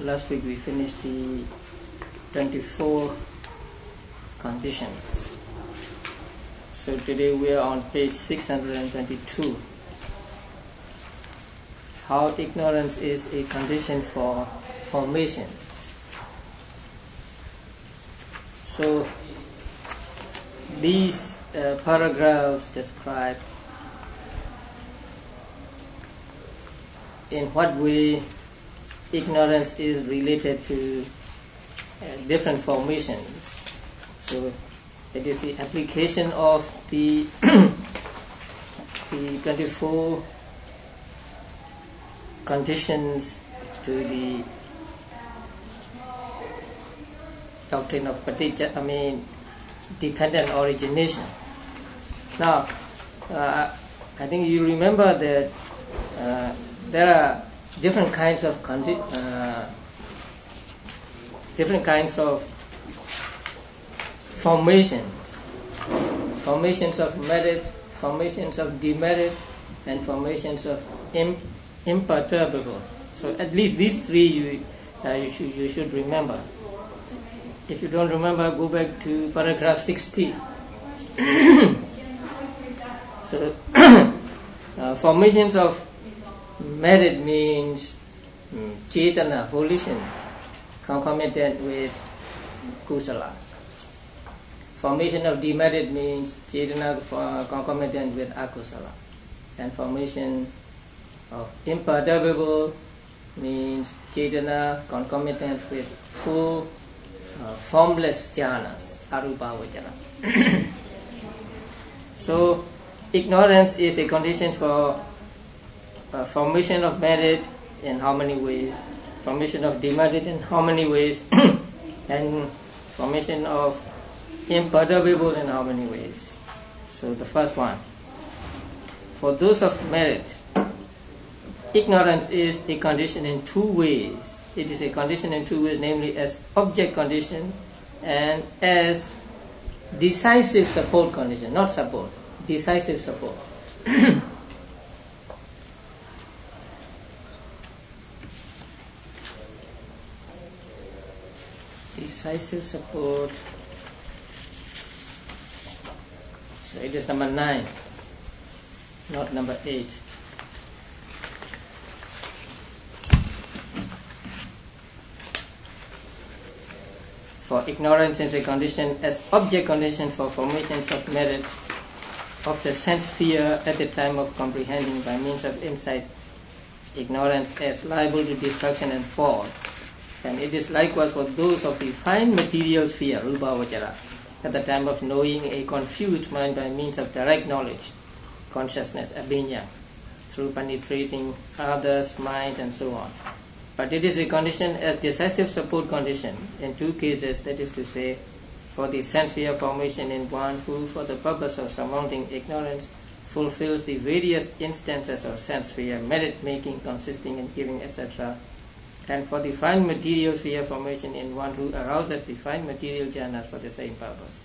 last week we finished the 24 conditions. So today we are on page 622. How ignorance is a condition for formations. So these paragraphs describe in what way ignorance is related to different formations. So it is the application of the the 24 conditions to the doctrine of dependent origination. Now, I think you remember that there are different kinds of formations of merit, formations of demerit, and formations of imperturbable. So at least these three you should remember. If you don't remember, go back to paragraph 60. So formations of merit means cetana, volition, concomitant with kusala. Formation of demerit means cetana concomitant with akusala. And formation of imperturbable means cetana concomitant with full formless jhanas, arupa vajana. So ignorance is a condition for formation of merit in how many ways, formation of demerit in how many ways, and formation of imperturbable in how many ways. So the first one, for those of merit, ignorance is a condition in two ways. It is a condition in two ways, namely as object condition and as decisive support condition, not support, decisive support. Decisive support. So it is number 9, not number 8. For ignorance is a condition as object condition for formations of merit of the sense sphere at the time of comprehending by means of insight. Ignorance as liable to destruction and fall. And it is likewise for those of the fine material sphere, rupa vajara, at the time of knowing a confused mind by means of direct knowledge, consciousness, abhinya, through penetrating others' mind and so on. But it is a condition as decisive support condition in two cases, that is to say, for the sense sphere formation in one who, for the purpose of surmounting ignorance, fulfills the various instances of sense sphere, merit making, consisting in giving, etc., and for the fine material sphere formation in one who arouses the fine material jhanas for the same purpose.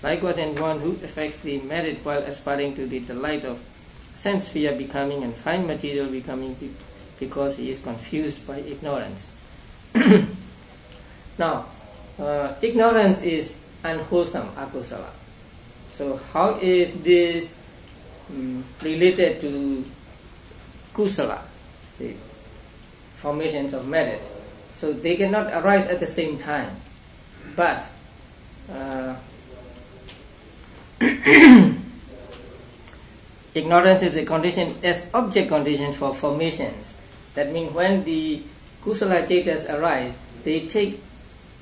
Likewise in one who effects the merit while aspiring to the delight of sense sphere becoming and fine material becoming because he is confused by ignorance. Now, ignorance is unwholesome, akusala. So how is this related to kusala? See, formations of merit. So they cannot arise at the same time. But ignorance is a condition as object condition for formations. That means when the kusala cetas arise, they take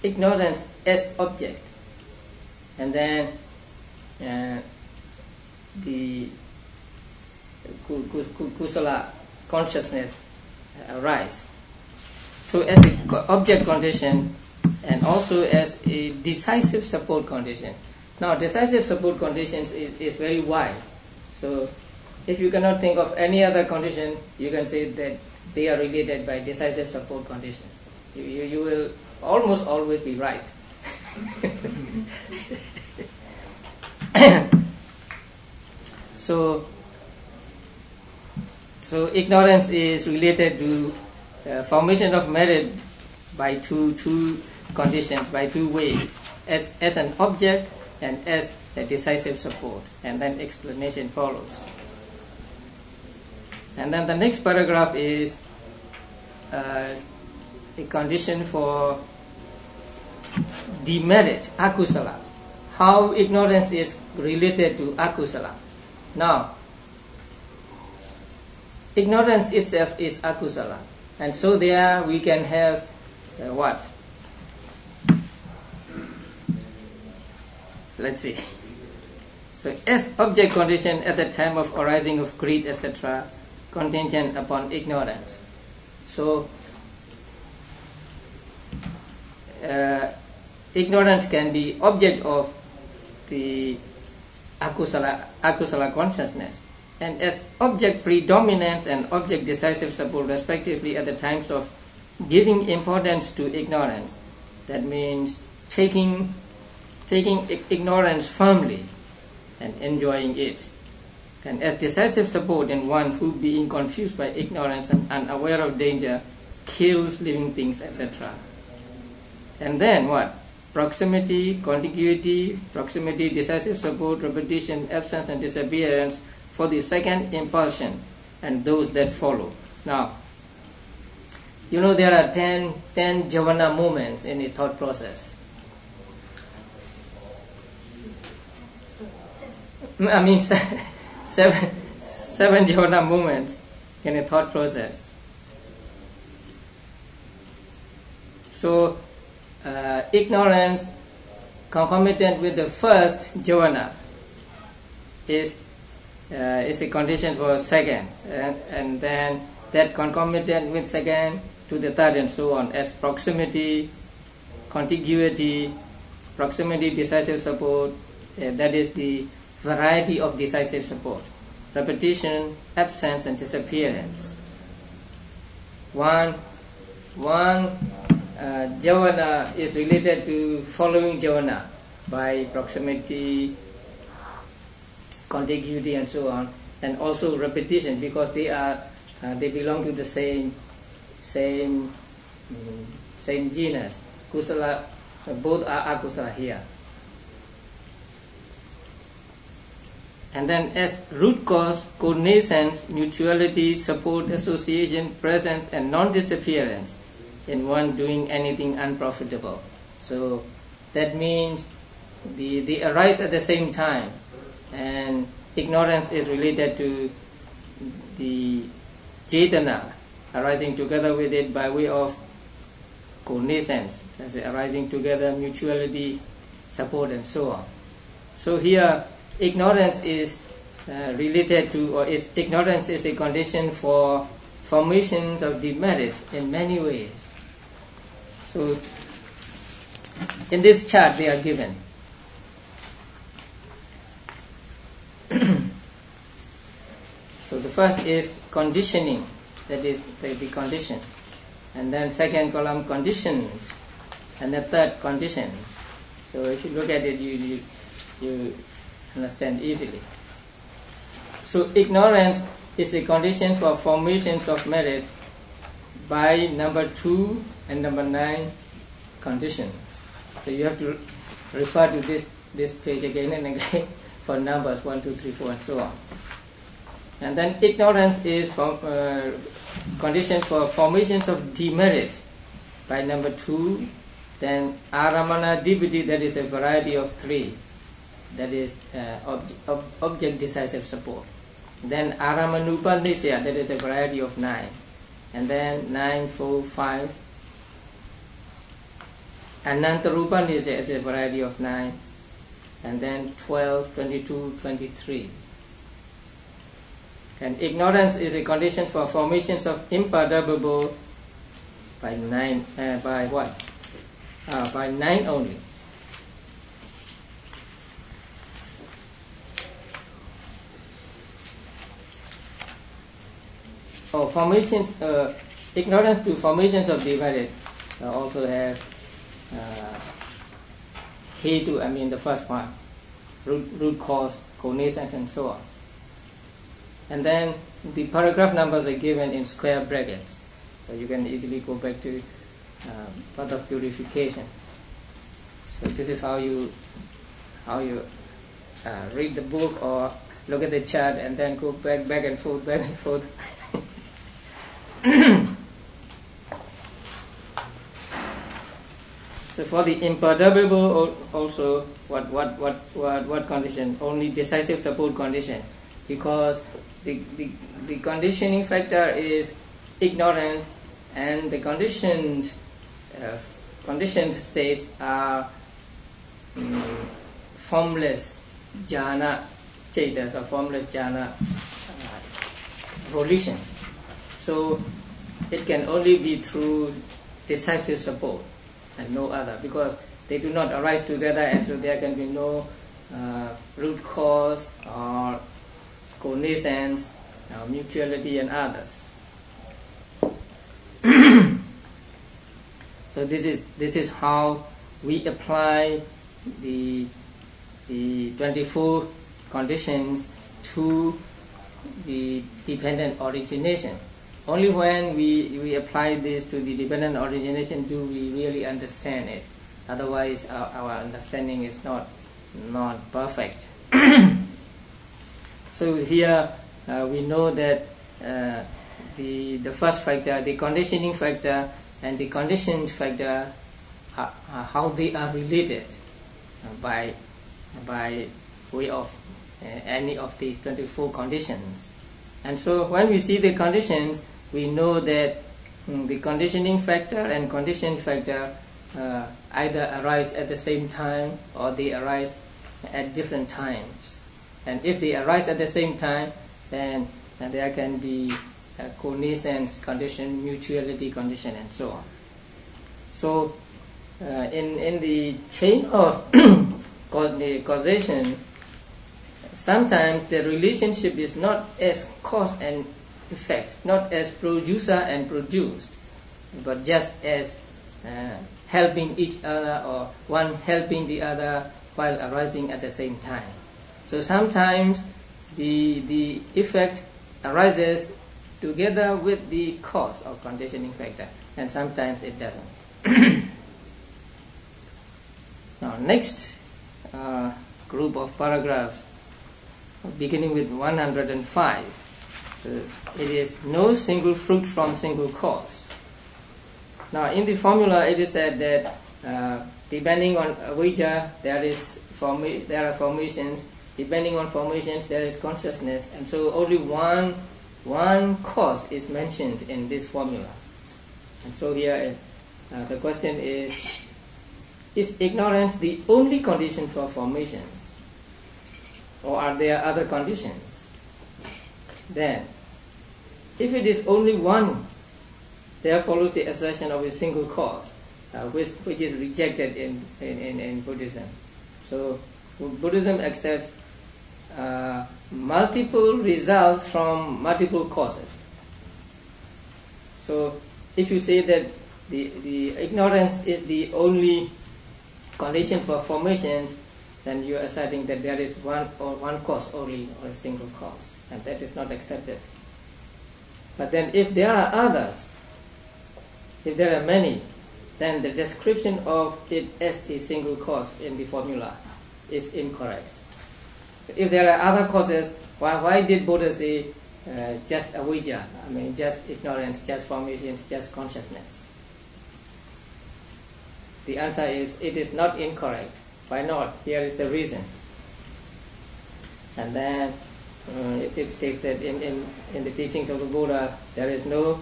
ignorance as object. And then the kusala consciousness arise. So as an object condition and also as a decisive support condition. Now decisive support conditions is very wide. So if you cannot think of any other condition, you can say that they are related by decisive support condition. You will almost always be right. So ignorance is related to formation of merit by two conditions, by two ways, as an object and as a decisive support, and then explanation follows. And then the next paragraph is a condition for demerit, akusala, how ignorance is related to akusala. Now, ignorance itself is akusala, and so there we can have what? Let's see. So, as object condition at the time of arising of greed, etc., contingent upon ignorance. So, ignorance can be object of the akusala consciousness, and as object predominance and object decisive support respectively at the times of giving importance to ignorance. That means taking ignorance firmly and enjoying it, and as decisive support in one who, being confused by ignorance and unaware of danger, kills living things, etc. And then what? Proximity, contiguity, proximity, decisive support, repetition, absence and disappearance for the second impulsion and those that follow. Now, you know there are 10 jhana movements in the thought process. I mean, seven jhana movements in a thought process. So, ignorance concomitant with the first jhana is a condition for second, and then that concomitant with second to the third and so on, as proximity, contiguity, proximity, decisive support, that is the variety of decisive support, repetition, absence and disappearance. One jhana is related to following jhana by proximity, contiguity and so on, and also repetition, because they belong to the same genus. Kusala, both are akusala here. And then as root cause, coordinations, mutuality, support, association, presence and non-disappearance in one doing anything unprofitable. So that means they arise at the same time, and ignorance is related to the cetana arising together with it by way of coordinations, as arising together, mutuality, support and so on. So here ignorance is related to, or ignorance is a condition for formations of demerit in many ways. So in this chart they are given. So the first is conditioning, that is the condition, and then second column conditions, and the third conditions. So if you look at it, you understand easily. So ignorance is a condition for formations of merit by number 2 and number 9 conditions. So you have to refer to this page again and again for numbers 1, 2, 3, 4 and so on. And then ignorance is condition for formations of demerit by number 2. Then aramana dipiti, that is a variety of 3. That is object decisive support. Then aramanupanisya, that is a variety of 9. And then 9, 4, 5. Anantarupanisya is a variety of 9. And then 12, 22, 23. And ignorance is a condition for formations of imperturbable by 9. By what? By 9 only. Formations, ignorance to formations of demerit also have hetu, I mean the first one, root cause, coordinations and so on. And then the paragraph numbers are given in square brackets, so you can easily go back to path of purification. So this is how you read the book or look at the chart and then go back and forth. So for the imperturbable also, what condition? Only decisive support condition, because the conditioning factor is ignorance, and the conditioned states are formless jhana chetas, or formless jhana volition. So it can only be through decisive support and no other, because they do not arise together, and so there can be no root cause or cognizance, mutuality and others. So this is how we apply the 24 conditions to the dependent origination. Only when we apply this to the dependent origination do we really understand it. Otherwise, our understanding is not perfect. So here we know that the first factor, the conditioning factor, and the conditioned factor, how they are related by way of any of these 24 conditions. And so when we see the conditions, we know that the conditioning factor and conditioned factor either arise at the same time or they arise at different times. And if they arise at the same time, then there can be cognizance condition, mutuality condition, and so on. So in the chain of causation, sometimes the relationship is not as cause and effect, not as producer and produced, but just as helping each other, or one helping the other while arising at the same time. So sometimes the effect arises together with the cause or conditioning factor, and sometimes it doesn't. Now, next group of paragraphs, beginning with 105. So it is no single fruit from single cause. Now, in the formula, it is said that depending on avijja, there are formations. Depending on formations, there is consciousness, and so only one cause is mentioned in this formula. And so here the question is ignorance the only condition for formations, or are there other conditions? Then, if it is only one, there follows the assertion of a single cause, which is rejected in Buddhism. So Buddhism accepts multiple results from multiple causes. So if you say that the ignorance is the only condition for formations, then you are asserting that there is one cause only, or a single cause, and that is not accepted. But then if there are others, if there are many, then the description of it as a single cause in the formula is incorrect. If there are other causes, why did Buddha say just avijja? I mean, just ignorance, just formations, just consciousness? The answer is, it is not incorrect. Why not? Here is the reason. And then it states that in the teachings of the Buddha, there is no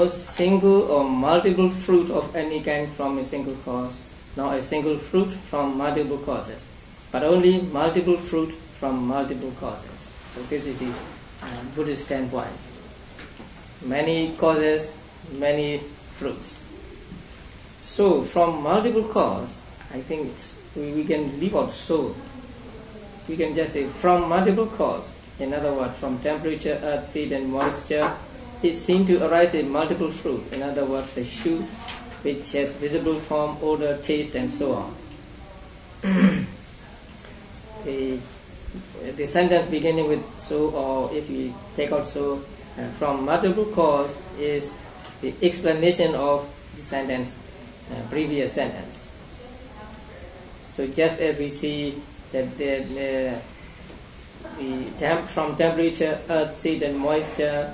single or multiple fruit of any kind from a single cause, nor a single fruit from multiple causes, but only multiple fruit from multiple causes. So this is the Buddhist standpoint. Many causes, many fruits. So from multiple cause, I think we can leave out so. We can just say from multiple cause. In other words, from temperature, earth, seed and moisture, it seems to arise a multiple fruit. In other words, the shoot, which has visible form, odor, taste, and so on. The sentence beginning with so, or if we take out so, from multiple cause, is the explanation of sentence, previous sentence. So just as we see that from temperature, earth, seed and moisture,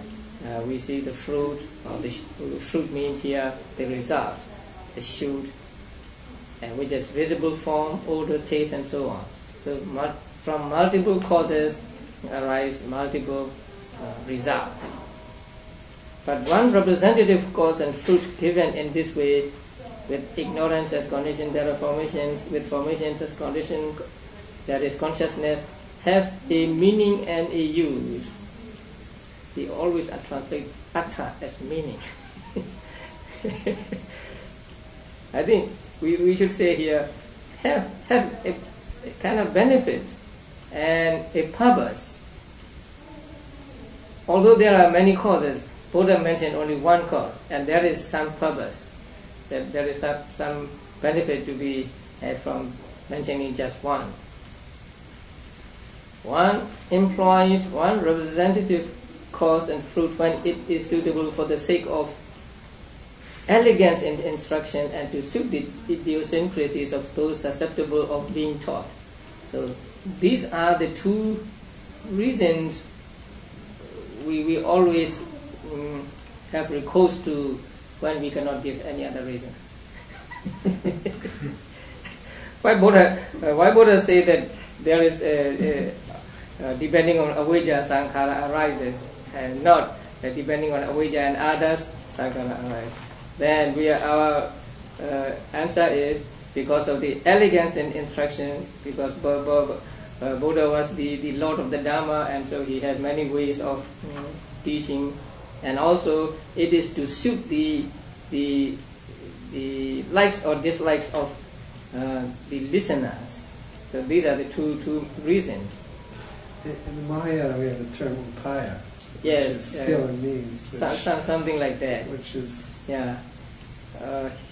we see the fruit, or the fruit means here the result, the shoot, which is visible form, odor, taste and so on. So from multiple causes arise multiple results. But one representative cause and fruit given in this way, with ignorance as condition, there are formations, with formations as condition, there is consciousness, have a meaning and a use. We always translate atta as meaning. I think we should say here, have a kind of benefit and a purpose. Although there are many causes, Buddha mentioned only one cause, and there is some purpose. That there is some benefit to be had from mentioning just one. One employs one representative cause and fruit when it is suitable for the sake of elegance in instruction and to suit the idiosyncrasies of those susceptible of being taught. So these are the two reasons we always have recourse to when we cannot give any other reason. Why Buddha say that there is depending on avijja sankhara arises, and not depending on avijja and others sankhara arises? Then our answer is because of the elegance in instruction, because Buddha was the Lord of the Dharma, and so he had many ways of teaching, and also it is to suit the likes or dislikes of the listeners. So these are the two reasons. In Mahayana we have the term upaya. Yes, which is skill and means. Something like that. Which is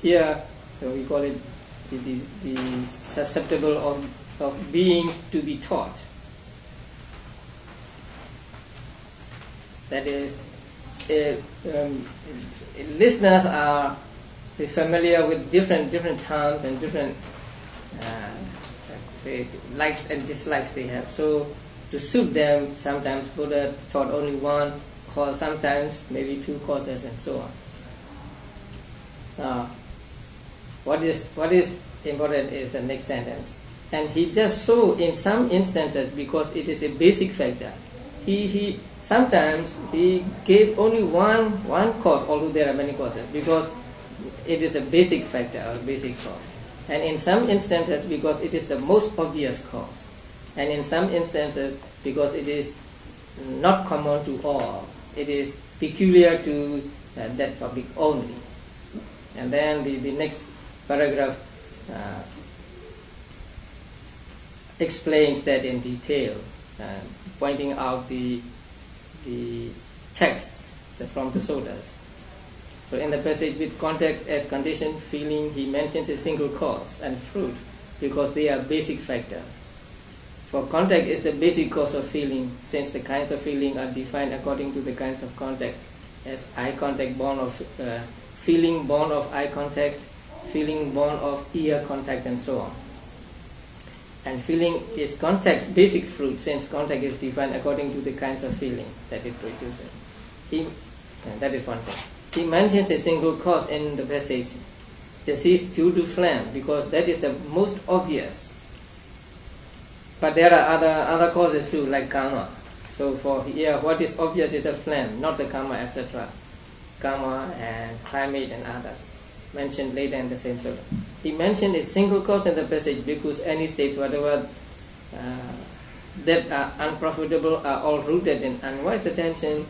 here we call it the susceptible of beings to be taught. That is, listeners are familiar with different terms and different likes and dislikes they have. So to suit them, sometimes Buddha taught only one cause, sometimes maybe two causes, and so on. Now, what is important is the next sentence. And he does so in some instances because it is a basic factor. He sometimes he gave only one cause, although there are many causes, because it is a basic factor or basic cause. And in some instances because it is the most obvious cause. And in some instances because it is not common to all. It is peculiar to that topic only. And then the next paragraph explains that in detail, pointing out the texts from the suttas. So in the passage, with contact as condition, feeling, he mentions a single cause and fruit because they are basic factors. For contact is the basic cause of feeling, since the kinds of feeling are defined according to the kinds of contact, as eye contact born of feeling born of eye contact, feeling born of ear contact, and so on. And feeling is contact's basic fruit, since contact is defined according to the kinds of feeling that it produces. That is one thing. He mentions a single cause in the passage, disease due to phlegm, because that is the most obvious. But there are other causes too, like karma. So for here, what is obvious is the phlegm, not the karma, etc. Karma and climate and others, mentioned later in the same sutta. He mentioned a single cause in the passage because any states, whatever that are unprofitable, are all rooted in unwise attention,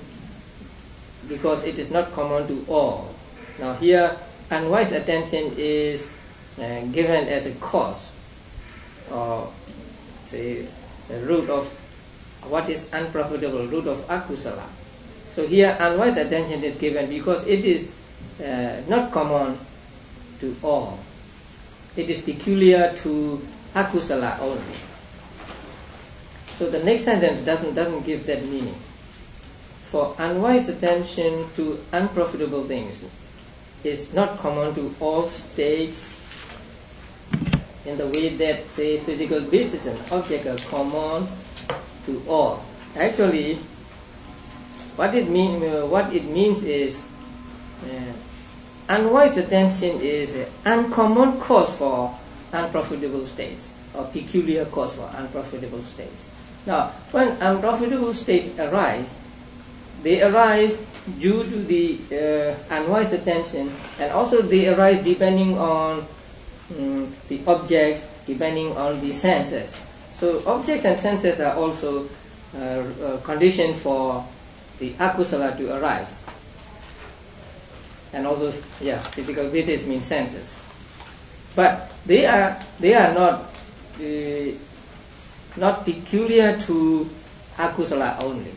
because it is not common to all. Now here, unwise attention is given as a cause, or say the root of what is unprofitable, root of akusala. So here unwise attention is given because it is not common to all. It is peculiar to akusala only. So the next sentence doesn't give that meaning. For unwise attention to unprofitable things, is not common to all states in the way that, say, physical basis and object are common to all. Actually, what it means is unwise attention is an uncommon cause for unprofitable states, or peculiar cause for unprofitable states. Now, when unprofitable states arise, they arise due to the unwise attention, and also they arise depending on the objects, depending on the senses. So objects and senses are also conditioned for the akusala to arise. And also, physical basis means senses. But they are not peculiar to akusala only.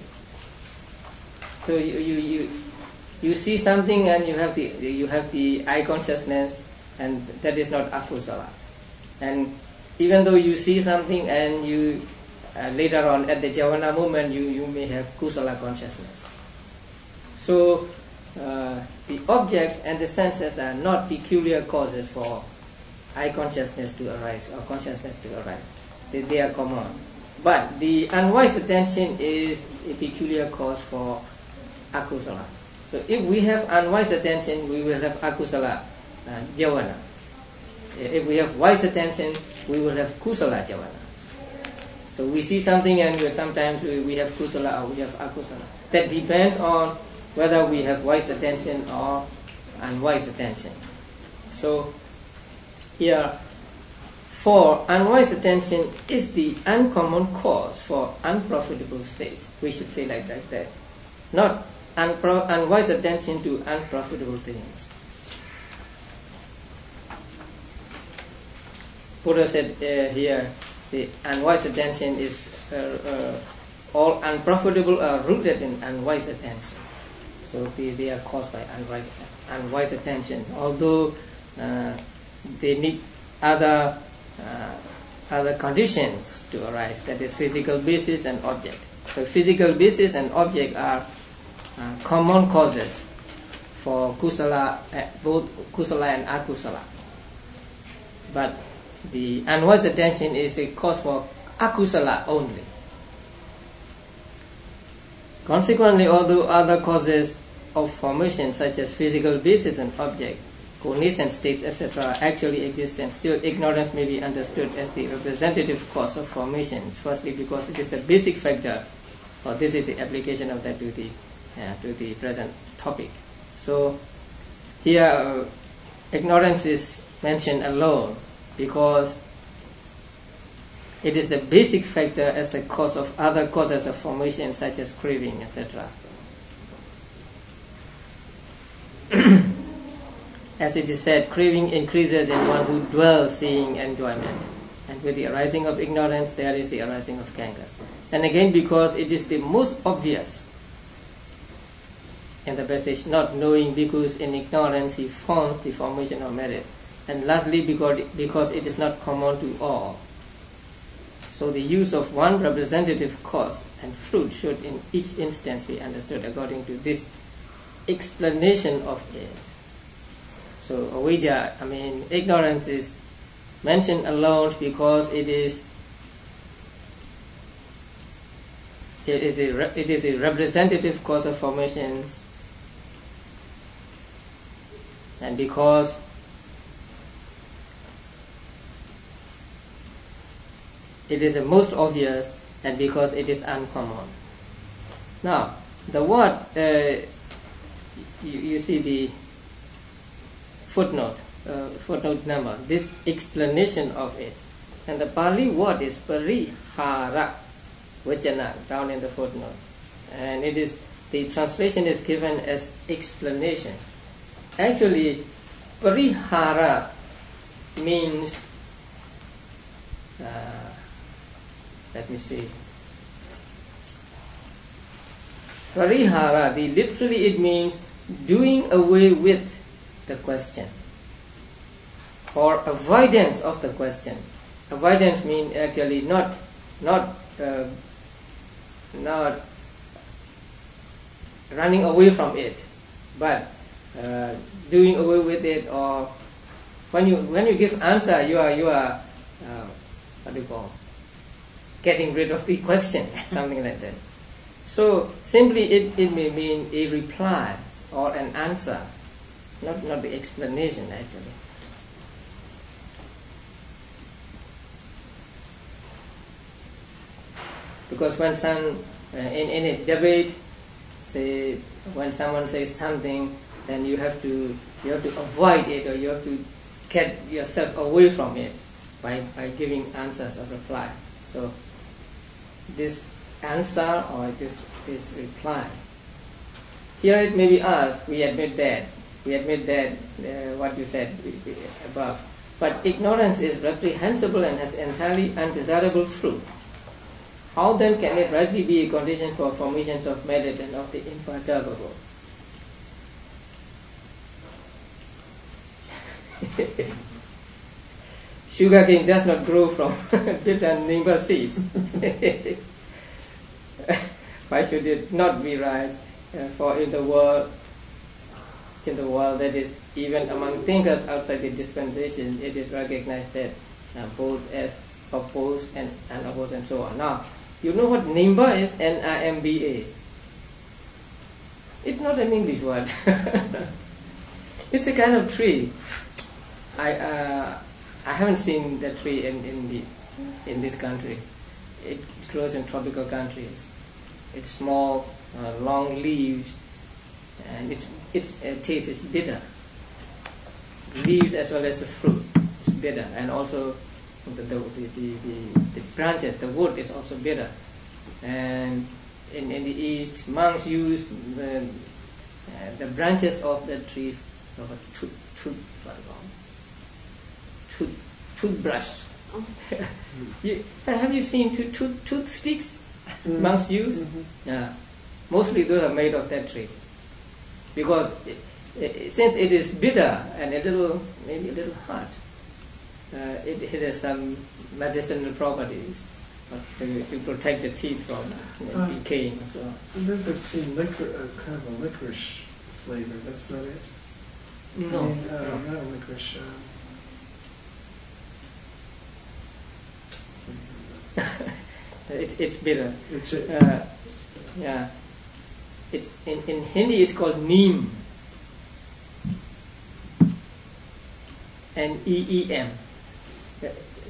So you see something and you have the eye consciousness, and that is not akusala. And even though you see something and you later on at the javana moment you may have kusala consciousness. So the objects and the senses are not peculiar causes for eye consciousness to arise or consciousness to arise. They are common. But the unwise attention is a peculiar cause for akusala. So if we have unwise attention, we will have akusala javana. If we have wise attention, we will have kusala javana. So we see something and sometimes we have kusala or we have akusala. That depends on whether we have wise attention or unwise attention. So here, for unwise attention is the uncommon cause for unprofitable states. We should say like that. Not unwise attention to unprofitable things. Buddha said here, see, unwise attention is all unprofitable are rooted in unwise attention. So they are caused by unwise attention. Although they need other conditions to arise. That is physical basis and object. So physical basis and object are common causes for kusala, both kusala and akusala. But the unwise attention is a cause for akusala only. Consequently, although other causes of formation such as physical basis and object, cognizant states, etc. actually exist, and still ignorance may be understood as the representative cause of formations. Firstly, because it is the basic factor, or this is the application of that to the present topic. So here ignorance is mentioned alone because it is the basic factor as the cause of other causes of formation such as craving, etc. As it is said, craving increases in one who dwells seeing enjoyment, and with the arising of ignorance there is the arising of kangas. And again, because it is the most obvious in the passage, not knowing because in ignorance he forms the formation of merit, and lastly because it is not common to all. So the use of one representative cause and fruit should in each instance be understood according to this explanation of it. So avidya, ignorance is mentioned alone because it is a representative cause of formations, and because it is the most obvious, and because it is uncommon. Now, the word, you see the footnote number, this explanation of it. And the Pali word is parihara vajana, down in the footnote. And it is, the translation is given as explanation. Actually, parihara means, let me see. Parihara, literally it means doing away with the question, or avoidance of the question. Avoidance means actually not running away from it, but doing away with it, or when you give answer, you are what do you call, getting rid of the question, something like that. So simply it may mean a reply or an answer, not the explanation actually. Because when in a debate, say when someone says something, then you have to avoid it, or you have to get yourself away from it by giving answers or reply. So this answer or this reply. Here it may be asked, we admit that what you said above. But ignorance is reprehensible and has entirely undesirable fruit. How then can it rightly be a condition for formations of merit and of the imperturbable? Sugarcane does not grow from bitter nimba seeds. Why should it not be right? For in the world, that is, even among thinkers outside the dispensation, it is recognized that both as opposed and unopposed and so on. Now, you know what nimba is? N-I-M-B-A. It's not an English word. It's a kind of tree. I haven't seen the tree in this country. It grows in tropical countries. It's small, long leaves, and its taste is bitter. Leaves as well as the fruit is bitter, and also the branches, the wood is also bitter. And in the East, monks use the branches of the tree for toothbrush. Have you seen toothsticks monks use? Yeah, mostly those are made of that tree, because since it is bitter and maybe a little hard, it has some medicinal properties to protect the teeth from decaying and so on. Sometimes I've seen kind of a licorice flavor. That's not it? No. Not a licorice. It's bitter. Yeah. It's in Hindi. It's called neem. N-E-E-M.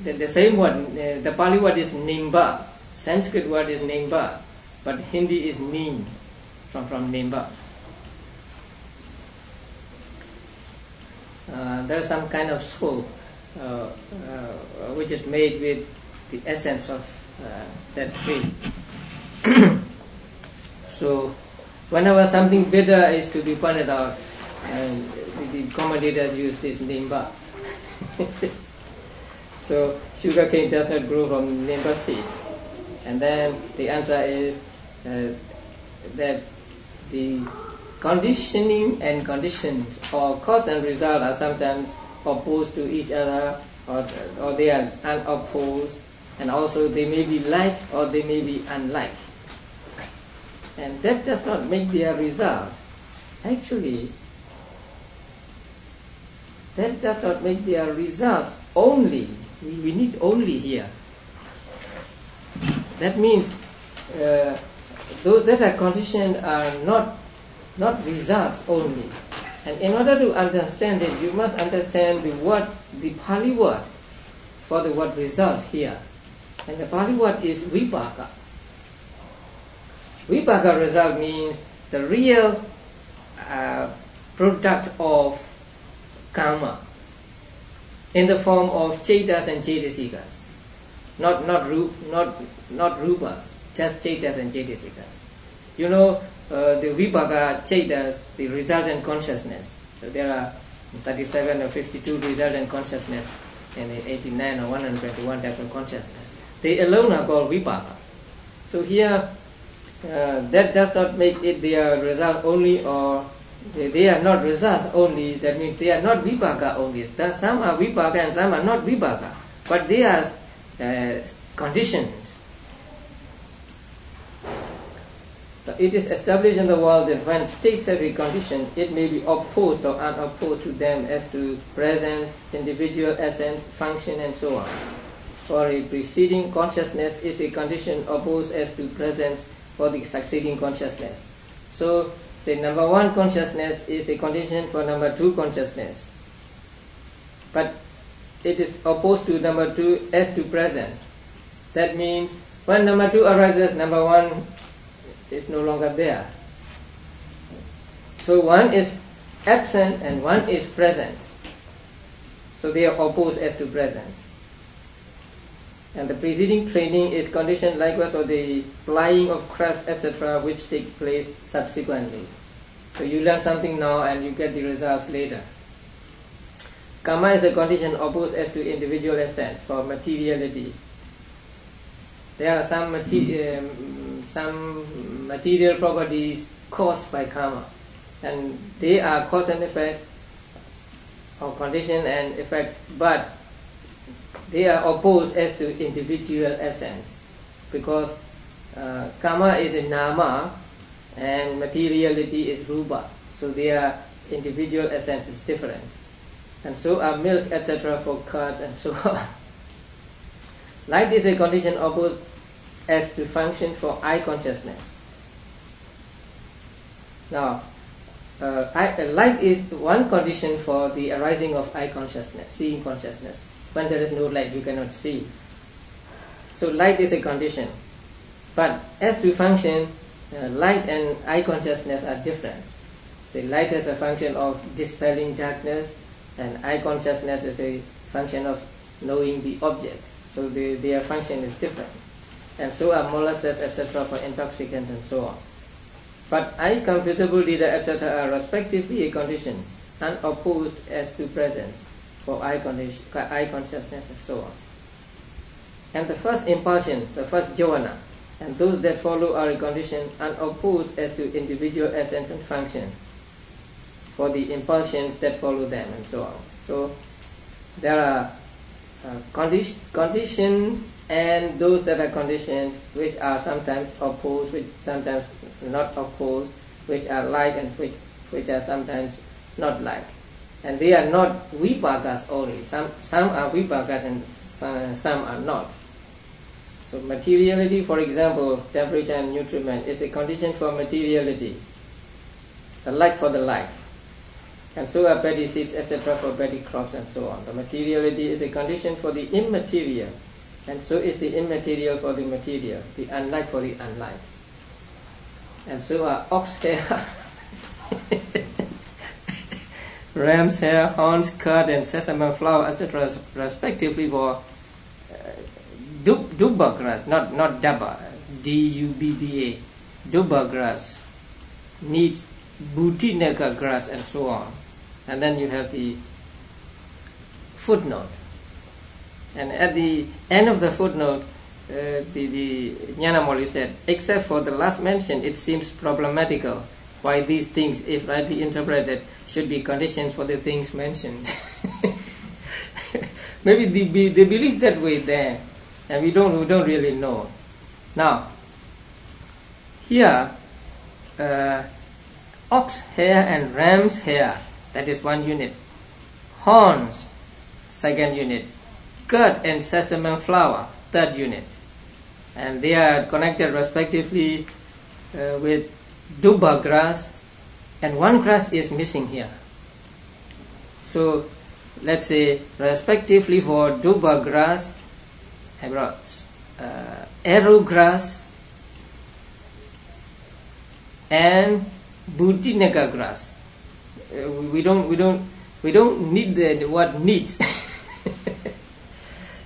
The same word. The Pali word is nimba. Sanskrit word is nimba, but Hindi is neem, from nimba. There's some kind of soap which is made with the essence of that tree. So whenever something bitter is to be pointed out, the commentators use this nimba. So sugarcane does not grow from nimba seeds. And then the answer is that the conditioning and conditions, or cause and result, are sometimes opposed to each other, or they are unopposed, and also they may be like or they may be unlike. And that does not make their result. Actually, that does not make their results only. We need only here. That means those that are conditioned are not results only. And in order to understand it, you must understand the Pali word for the word result here. And the Pali word is vipaka. Vipaka result means the real product of karma in the form of chetas and cetasikas, not rupas, just chetas and cetasikas. You know, the vipaka chetas, the resultant consciousness. So there are 37 or 52 resultant consciousness and 89 or 121 types of consciousness. They alone are called vipaka. So here, that does not make it their result only, or they are not results only. That means they are not vipaka only. Some are vipaka and some are not vipaka, but they are conditioned. So it is established in the world that when states have a condition, it may be opposed or unopposed to them as to presence, individual essence, function, and so on. For a preceding consciousness is a condition opposed as to presence for the succeeding consciousness. So, say number one consciousness is a condition for number two consciousness. But it is opposed to number two as to presence. That means when number two arises, number one is no longer there. So one is absent and one is present. So they are opposed as to presence. And the preceding training is conditioned likewise for the flying of craft, etc., which take place subsequently. So you learn something now and you get the results later. Karma is a condition opposed as to individual essence for materiality. There are some material properties caused by karma, and they are cause and effect, or condition and effect, but they are opposed as to individual essence, because karma is a nama and materiality is rupa, so their individual essence is different. And so are milk, etc. for curd and so on. Light is a condition opposed as to function for eye consciousness. Now, light is one condition for the arising of eye consciousness, seeing consciousness. When there is no light, you cannot see. So light is a condition. But as to function, light and eye consciousness are different. So light is a function of dispelling darkness, and eye consciousness is a function of knowing the object. So their function is different. And so are molasses, etc. for intoxicants and so on. But eye, computable data, etc. are respectively a condition, unopposed as to presence for eye consciousness and so on. And the first impulsion, the first jhana, and those that follow are a condition unopposed as to individual essence and function for the impulsions that follow them and so on. So there are conditions and those that are conditioned, which are sometimes opposed, which sometimes not opposed, which are like and which are sometimes not like. And they are not vipaggas only. Some are vipaggas and some are not. So materiality, for example, temperature and nutriment, is a condition for materiality, the like for the like. And so are paddy seeds, etc. for paddy crops and so on. The materiality is a condition for the immaterial, and so is the immaterial for the material, the unlike for the unlike. And so are ox hair, ram's hair, horns, curd, and sesame flour, etc., respectively for dubba grass, not dabba, D-U-B-B-A, dubba grass, needs Visuddhimagga grass, and so on. And then you have the footnote. And at the end of the footnote, the Jnanamoli said, except for the last mention, it seems problematical why these things, if rightly interpreted, should be conditions for the things mentioned. Maybe they believe that way there, and we don't really know. Now, here, ox hair and ram's hair, that is one unit. Horns, second unit. Curd and sesame flour, third unit. And they are connected respectively with dubba grass, and one grass is missing here. So let's say respectively for dubba grass, arrow grass, and Visuddhimagga grass. We don't need the word needs.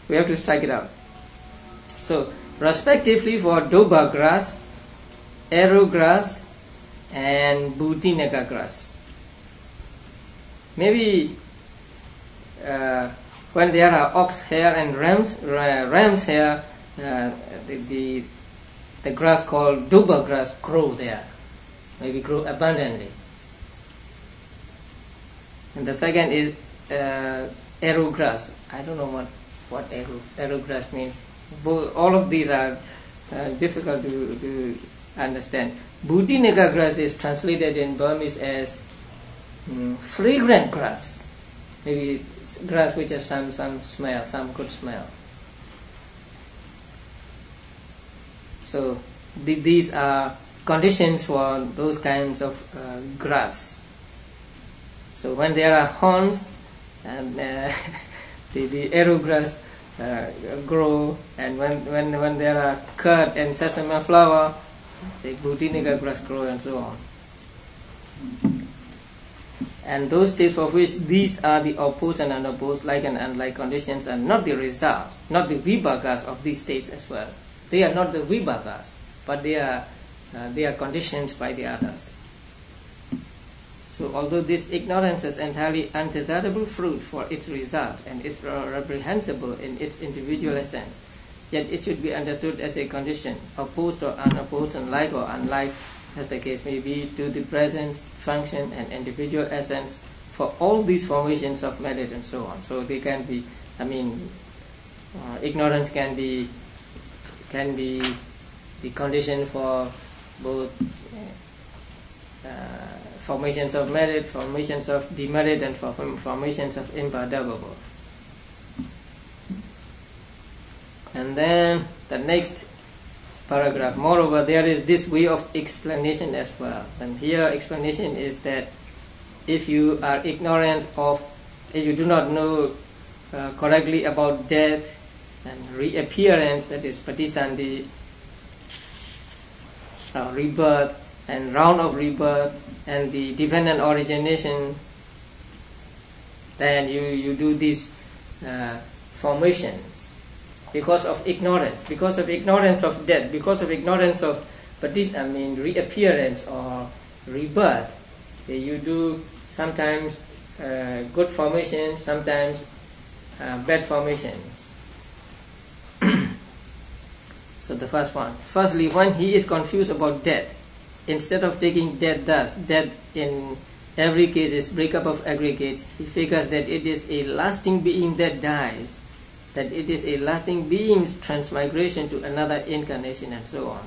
We have to strike it out. So respectively for dubba grass, arrow grass, and Visuddhimagga grass. Maybe when there are ox hair and ram's hair, the grass called dubba grass grow there. Maybe grow abundantly. And the second is arrow grass. I don't know what arrow grass means. All of these are difficult to understand. Visuddhimagga grass is translated in Burmese as fragrant grass. Maybe grass which has some smell, some good smell. So these are conditions for those kinds of grass. So when there are horns and the arrow grass grow, and when there are curd and sesame flower, the Visuddhimagga grass grow, and so on. And those states for which these are the opposed and unopposed, like and unlike conditions, are not the result, not the vibhagas of these states as well. They are not the vibhagas, but they are conditioned by the others. So although this ignorance is entirely undesirable fruit for its result and is reprehensible in its individual essence, yet it should be understood as a condition, opposed or unopposed, and like or unlike, as the case may be, to the presence, function, and individual essence for all these formations of merit and so on. So they can be, ignorance can be the condition for both formations of merit, formations of demerit, and formations of imperturbable. And then the next paragraph, moreover, there is this way of explanation as well. And here explanation is that if you are ignorant of, if you do not know correctly about death and reappearance, that is patisandhi, rebirth and round of rebirth, and the dependent origination, then you do these formations because of ignorance of death, because of ignorance of reappearance or rebirth. So you do sometimes good formations, sometimes bad formations. So the first one. Firstly, when he is confused about death, instead of taking death thus, death in every case is breakup of aggregates, he figures that it is a lasting being that dies, that it is a lasting being's transmigration to another incarnation, and so on.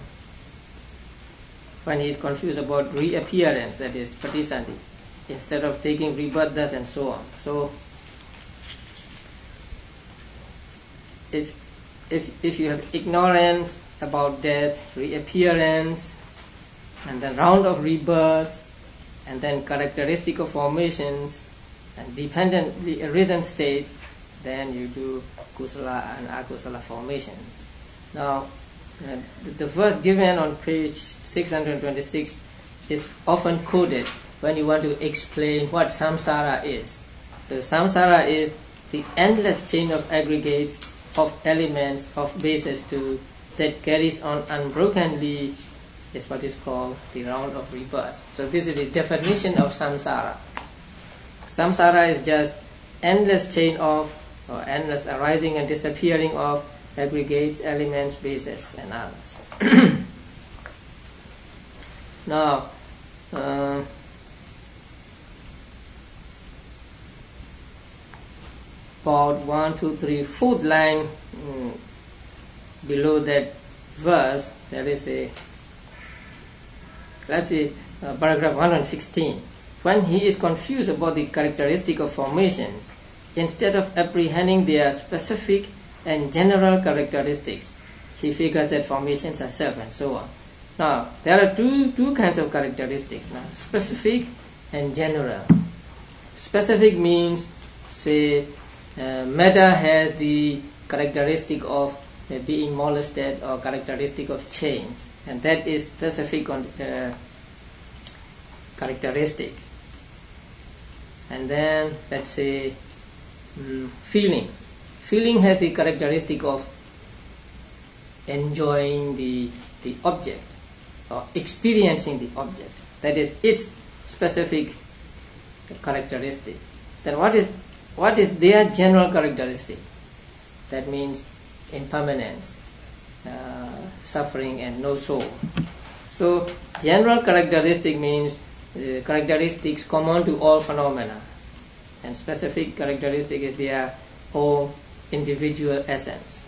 When he is confused about reappearance, that is patisandhi, instead of taking rebirth thus, and so on. So if you have ignorance about death, reappearance, and then round of rebirth, and then characteristic of formations, and dependently arisen states, then you do kusala and akusala formations. Now, the verse given on page 626 is often quoted when you want to explain what samsara is. So samsara is the endless chain of aggregates, of elements, of bases to that carries on unbrokenly, is what is called the round of rebirth. So this is the definition of samsara. Samsara is just endless chain of, or endless arising and disappearing of aggregates, elements, bases, and others. Now, about 1, 2, 3, fourth line below that verse, there is a, let's see, paragraph 116. When he is confused about the characteristic of formations, instead of apprehending their specific and general characteristics, he figures that formations are self, and so on. Now, there are two kinds of characteristics now, specific and general. Specific means, say, matter has the characteristic of being molested or characteristic of change, and that is specific characteristic. And then, let's say, feeling. Feeling has the characteristic of enjoying the object or experiencing the object. That is its specific characteristic. Then what is their general characteristic? That means impermanence, suffering, and no soul. So general characteristic means characteristics common to all phenomena, and specific characteristic is their own individual essence.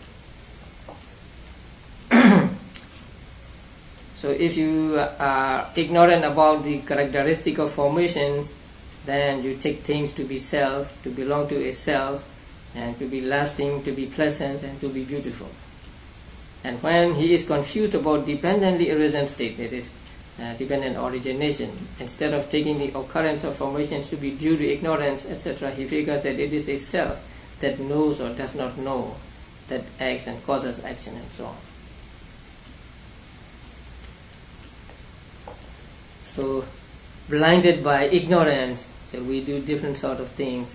So if you are ignorant about the characteristic of formations, then you take things to be self, to belong to a self, and to be lasting, to be pleasant, and to be beautiful. And when he is confused about dependently arisen state, that is dependent origination, instead of taking the occurrence of formations to be due to ignorance, etc., he figures that it is a self that knows or does not know, that acts and causes action and so on. So, blinded by ignorance, so we do different sort of things,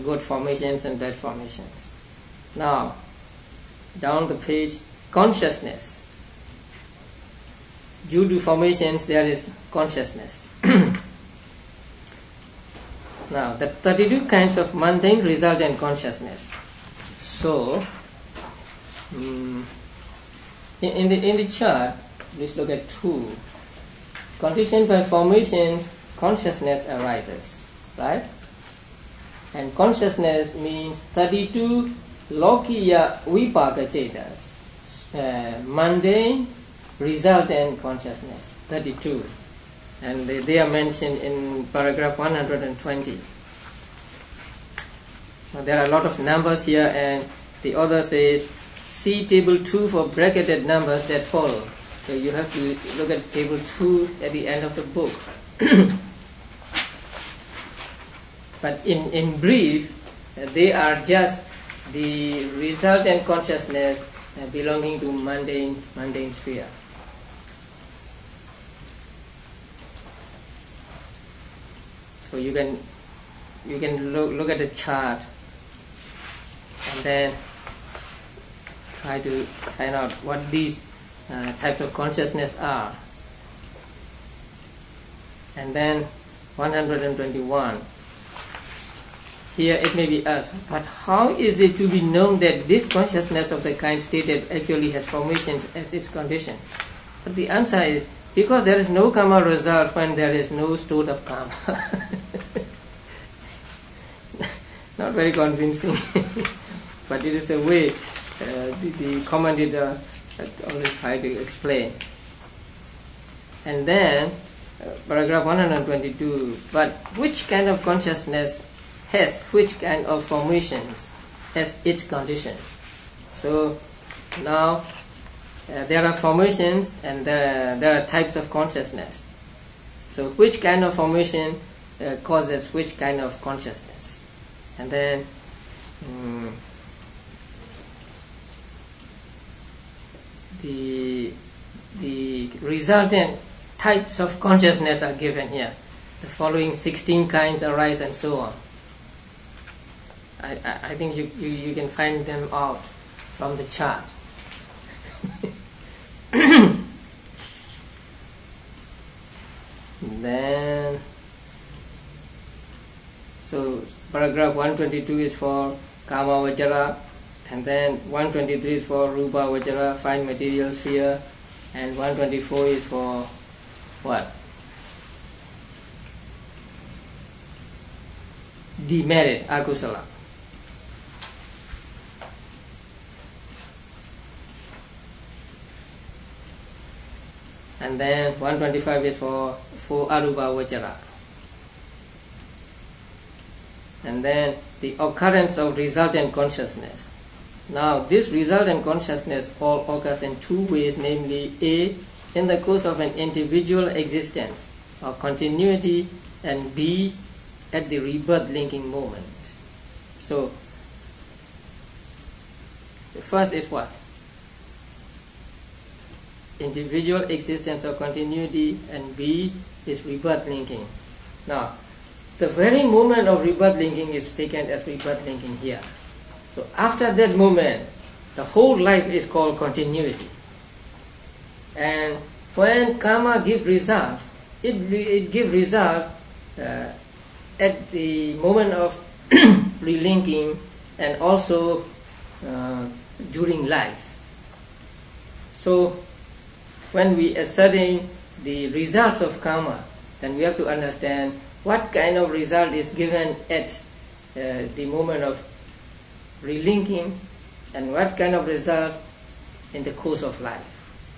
good formations and bad formations. Now, down the page, consciousness. Due to formations, there is consciousness. Now, the 32 kinds of mundane result in consciousness. So, in the chart, let's look at 2. Conditioned by formations, consciousness arises, right? And consciousness means 32 lokiya vipaka cetas, mundane resultant consciousness, 32. And they are mentioned in paragraph 120. Now, there are a lot of numbers here, and the author says, see table 2 for bracketed numbers that follow. So you have to look at table 2 at the end of the book. But in brief, they are just the resultant consciousness belonging to mundane sphere. So you can look at the chart and then try to find out what these types of consciousness are. And then 121. Here it may be asked, but how is it to be known that this consciousness of the kind stated actually has formations as its condition? But the answer is, because there is no karma result when there is no stored up karma. Not very convincing, but it is a way the commentator always try to explain. And then, paragraph 122, but which kind of consciousness has which kind of formations as its condition? So, now, there are formations and there are types of consciousness. So, which kind of formation causes which kind of consciousness? And then, the resultant types of consciousness are given here. The following 16 kinds arise and so on. I think you can find them out from the chart. Then, so paragraph 122 is for Kama Vajra, and then 123 is for Rupa Vajra, fine material sphere, and 124 is for what? Demerit, akusala. And then 125 is for Arupa Vajra. And then the occurrence of resultant consciousness. Now, this resultant consciousness all occurs in 2 ways, namely A, in the course of an individual existence or continuity, and B, at the rebirth linking moment. So, the first is what? Individual existence or continuity, and B is rebirth linking. Now, the very moment of rebirth linking is taken as rebirth linking here. So after that moment, the whole life is called continuity. And when karma gives results, it gives results at the moment of relinking and also during life. So when we ascertain the results of karma, then we have to understand what kind of result is given at the moment of relinking and what kind of result in the course of life.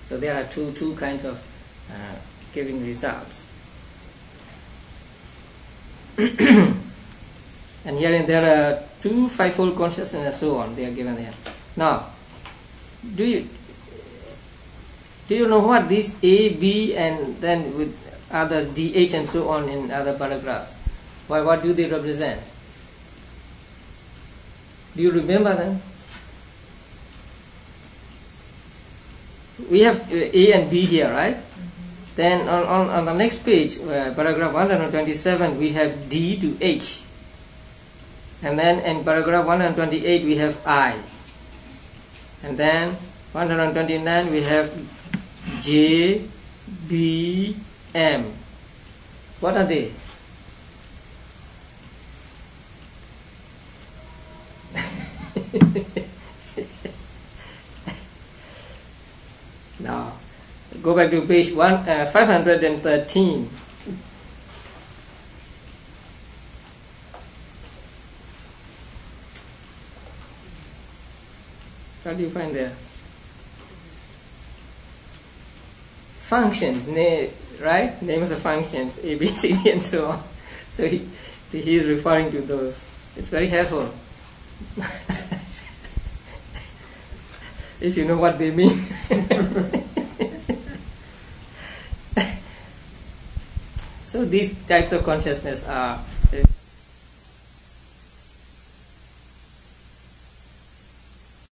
So there are two kinds of giving results. And herein there are 2 fivefold consciousness and so on. They are given here. Now, do you know what these A, B, and then with others D, H, and so on in other paragraphs? What do they represent? Do you remember them? We have A and B here, right? Then on the next page, paragraph 127, we have D to H. And then in paragraph 128, we have I. And then 129, we have J, B, M. What are they? Now, go back to page 513. What do you find there? Functions, right? Names of functions, A, B, C, D, and so on. So he is referring to those. It's very helpful. If you know what they mean. So these types of consciousness are